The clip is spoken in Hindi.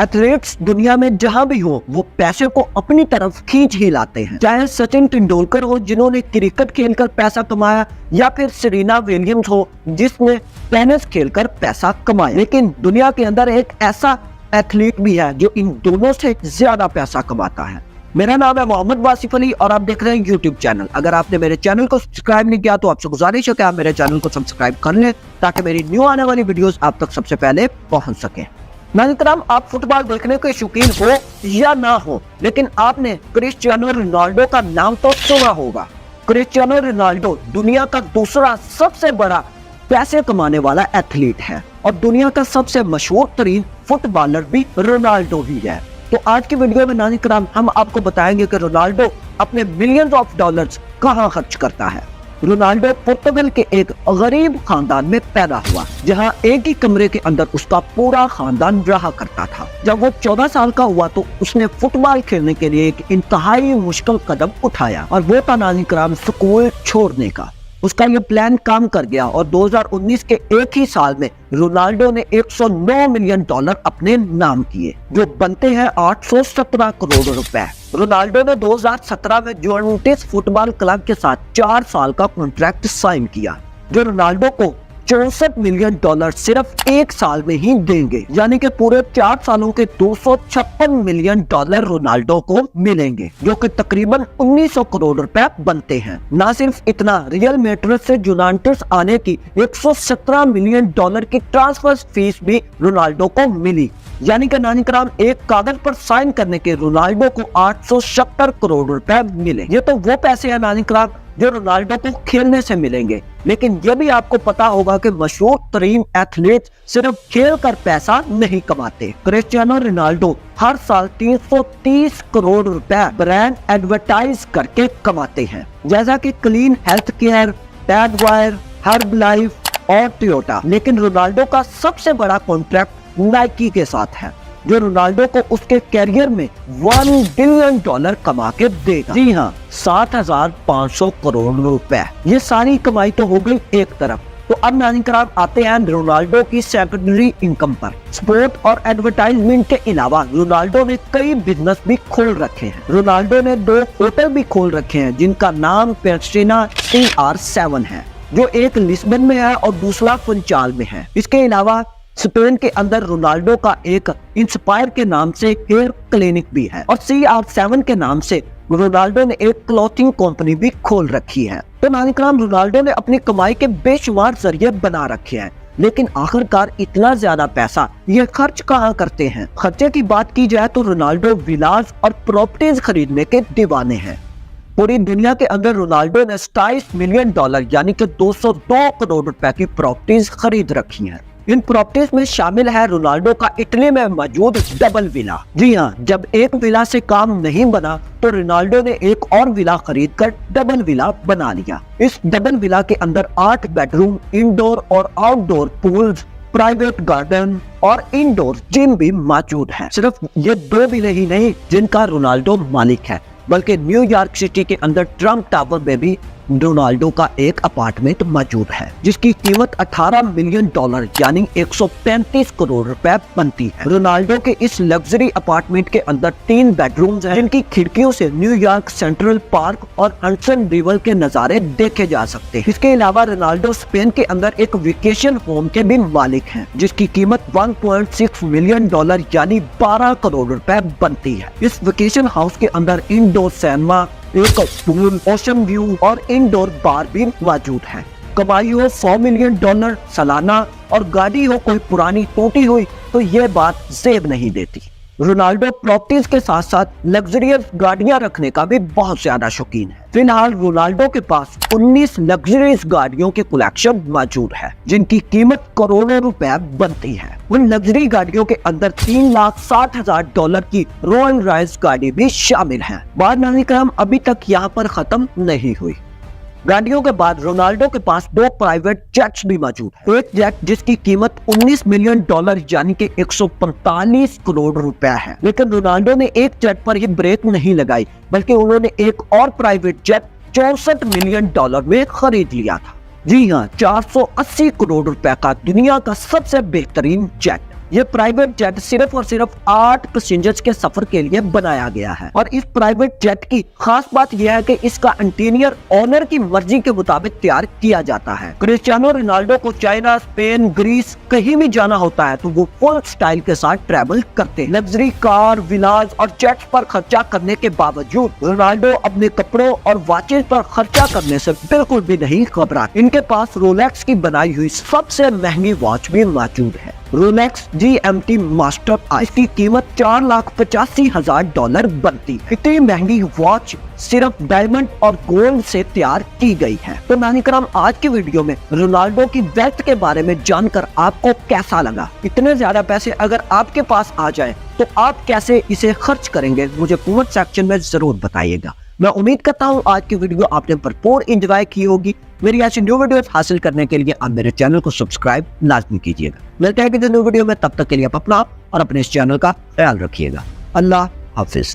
एथलीट्स दुनिया में जहां भी हो वो पैसे को अपनी तरफ खींच ही लाते हैं। चाहे सचिन तेंदुलकर हो जिन्होंने क्रिकेट खेलकर पैसा कमाया, या फिर सेरेना विलियम्स हो जिसने टेनिस खेलकर पैसा कमाया। लेकिन दुनिया के अंदर एक ऐसा एथलीट भी है जो इन दोनों से ज्यादा पैसा कमाता है। मेरा नाम है मोहम्मद वासिफ अली और आप देख रहे हैं यूट्यूब चैनल। अगर आपने मेरे चैनल को सब्सक्राइब नहीं किया तो आपसे गुजारिश है कि आप मेरे चैनल को सब्सक्राइब कर लें ताकि मेरी न्यू आने वाली वीडियोस आप तक सबसे पहले पहुंच सके। नाज़रीन, आप फुटबॉल देखने के शौकीन हो या ना हो, लेकिन आपने क्रिस्टियानो रोनाल्डो का नाम तो सुना होगा। क्रिस्टियानो रोनाल्डो दुनिया का दूसरा सबसे बड़ा पैसे कमाने वाला एथलीट है और दुनिया का सबसे मशहूर तरीन फुटबॉलर भी रोनाल्डो ही है। तो आज की वीडियो में नाज़रीन हम आपको बताएंगे कि रोनाल्डो अपने मिलियंस ऑफ डॉलर्स कहां खर्च करता है। रोनाल्डो पुर्तगाल के एक गरीब खानदान में पैदा हुआ, जहां एक ही कमरे के अंदर उसका पूरा खानदान रहा करता था। जब वो 14 साल का हुआ तो उसने फुटबॉल खेलने के लिए एक इंतहाई मुश्किल कदम उठाया और वो था नाज़रीन स्कूल छोड़ने का। उसका ये प्लान काम कर गया और 2019 के एक ही साल में रोनाल्डो ने 109 मिलियन डॉलर अपने नाम किए, जो बनते हैं 817 करोड़ रुपए। रोनाल्डो ने 2017 में जुवेंटस फुटबॉल क्लब के साथ 4 साल का कॉन्ट्रैक्ट साइन किया, जो रोनाल्डो को 64 मिलियन डॉलर सिर्फ एक साल में ही देंगे, यानी कि पूरे 4 सालों के 256 मिलियन डॉलर रोनाल्डो को मिलेंगे, जो कि तकरीबन 1900 करोड़ रुपए बनते हैं। ना सिर्फ इतना, रियल मैड्रिड से जुवेंटस आने की 117 मिलियन डॉलर की ट्रांसफर फीस भी रोनाल्डो को मिली, यानी कि नाज़रीन एक कागज पर साइन करने के रोनाल्डो को 870 करोड़ रुपए मिले। ये तो वो पैसे हैं नाज़रीन जो रोनाल्डो को खेलने से मिलेंगे। लेकिन ये भी आपको पता होगा कि मशहूर तरीन एथलीट सिर्फ खेल कर पैसा नहीं कमाते। क्रिस्टियानो रोनाल्डो हर साल 330 करोड़ रुपए ब्रांड एडवर्टाइज करके कमाते हैं, जैसा कि clean health care, TAG Heuer, Herbalife और टोयोटा। लेकिन रोनाल्डो का सबसे बड़ा कॉन्ट्रैक्ट नाइकी के साथ है, जो रोनाल्डो को उसके कैरियर में 1 बिलियन डॉलर कमा के देगा। जी हाँ, 7,500 करोड़ रुपए। ये सारी कमाई तो हो गई एक तरफ। तो अब नाज़रीन आते हैं रोनाल्डो की सेकेंडरी इनकम पर। स्पोर्ट और एडवर्टाइजमेंट के अलावा रोनाल्डो ने कई बिजनेस भी खोल रखे हैं। रोनाल्डो ने 2 होटल भी खोल रखे हैं, जिनका नाम पेस्टिना CR7 है, जो एक लिस्बन में है और दूसरा फुनचाल में है। इसके अलावा स्पेन के अंदर रोनाल्डो का एक इंस्पायर के नाम से हेयर क्लिनिक भी है और CR7 के नाम से रोनाल्डो ने एक क्लॉथिंग कंपनी भी खोल रखी है। तो नाज़रीन रोनाल्डो ने अपनी कमाई के बेशुमार जरिए बना रखे हैं, लेकिन आखिरकार इतना ज्यादा पैसा ये खर्च कहाँ करते हैं। खर्चे की बात की जाए तो रोनाल्डो विलास और प्रॉपर्टीज खरीदने के दीवाने हैं। पूरी दुनिया के अंदर रोनाल्डो ने 27 मिलियन डॉलर यानी कि 202 करोड़ रुपए की प्रॉपर्टीज खरीद रखी हैं। इन प्रॉपर्टीज में शामिल है रोनाल्डो का इटली में मौजूद डबल विला। जी हाँ, जब एक विला से काम नहीं बना तो रोनाल्डो ने एक और विला खरीदकर डबल विला बना लिया। इस डबल विला के अंदर 8 बेडरूम, इंडोर और आउटडोर पूल्स, प्राइवेट गार्डन और इंडोर जिम भी मौजूद है। सिर्फ ये 2 विले ही नहीं जिनका रोनाल्डो मालिक है, बल्कि न्यूयॉर्क सिटी के अंदर ट्रम्प टावर में भी रोनाल्डो का एक अपार्टमेंट मौजूद है, जिसकी कीमत 18 मिलियन डॉलर यानी 135 करोड़ रुपए बनती है। रोनाल्डो के इस लग्जरी अपार्टमेंट के अंदर 3 बेडरूम्स हैं, जिनकी खिड़कियों से न्यूयॉर्क सेंट्रल पार्क और हडसन रिवर के नजारे देखे जा सकते हैं। इसके अलावा रोनाल्डो स्पेन के अंदर एक वेकेशन होम के भी मालिक हैं, जिसकी कीमत 1.6 मिलियन डॉलर यानी 12 करोड़ रुपए बनती है। इस वेकेशन हाउस के अंदर इंडोर सिनेमा, एक पूल, ओशन व्यू और इंडोर बार भी मौजूद है। कमाई हो 100 मिलियन डॉलर सालाना और गाड़ी हो कोई पुरानी टूटी हुई तो ये बात जेब नहीं देती। रोनाल्डो प्रॉपर्टीज के साथ साथ लग्जरियस गाड़ियां रखने का भी बहुत ज्यादा शौकीन है। फिलहाल रोनाल्डो के पास 19 लग्जरियस गाड़ियों के कलेक्शन मौजूद है, जिनकी कीमत करोड़ों रुपए बनती है। उन लग्जरी गाड़ियों के अंदर 3,60,000 डॉलर की रोल्स रॉयस गाड़ी भी शामिल है। बात नाज़रीन अभी तक यहाँ पर खत्म नहीं हुई। गाड़ियों के बाद रोनाल्डो के पास 2 प्राइवेट जेट्स भी मौजूद है। एक जेट जिसकी कीमत 19 मिलियन डॉलर यानी कि 145 करोड़ रुपए है, लेकिन रोनाल्डो ने एक जेट पर ही ब्रेक नहीं लगाई, बल्कि उन्होंने एक और प्राइवेट जेट 64 मिलियन डॉलर में खरीद लिया था। जी हाँ, 480 करोड़ रुपए का दुनिया का सबसे बेहतरीन जेट। ये प्राइवेट जेट सिर्फ और सिर्फ 8 पैसेंजर्स के सफर के लिए बनाया गया है और इस प्राइवेट जेट की खास बात यह है कि इसका इंटीरियर ओनर की मर्जी के मुताबिक तैयार किया जाता है। क्रिस्टियानो रोनाल्डो को चाइना, स्पेन, ग्रीस कहीं भी जाना होता है तो वो फुल स्टाइल के साथ ट्रैवल करते हैं। लग्जरी कार, विलास और जेट्स पर खर्चा करने के बावजूद रोनाल्डो अपने कपड़ों और वॉचेस पर खर्चा करने से बिल्कुल भी नहीं घबराते। इनके पास रोलेक्स की बनाई हुई सबसे महंगी वॉच भी मौजूद है, रोलेक्स GMT मास्टर। इसकी कीमत $4,85,000 बनती है। इतनी महंगी वॉच सिर्फ डायमंड और गोल्ड से तैयार की गई है। तो नानिकराम, आज की वीडियो में रोनाल्डो की वेल्थ के बारे में जानकर आपको कैसा लगा? इतने ज्यादा पैसे अगर आपके पास आ जाए तो आप कैसे इसे खर्च करेंगे? मुझे कमेंट सेक्शन में जरूर बताइएगा। मैं उम्मीद करता हूँ आज की वीडियो आपने भरपूर एंजॉय की होगी। मेरी ऐसी न्यू वीडियोस हासिल करने के लिए आप मेरे चैनल को सब्सक्राइब लाजमी कीजिएगा। मिलते हैं किसी न्यू वीडियो में, तब तक के लिए आप अपना और अपने इस चैनल का ख्याल रखिएगा। अल्लाह हाफिज।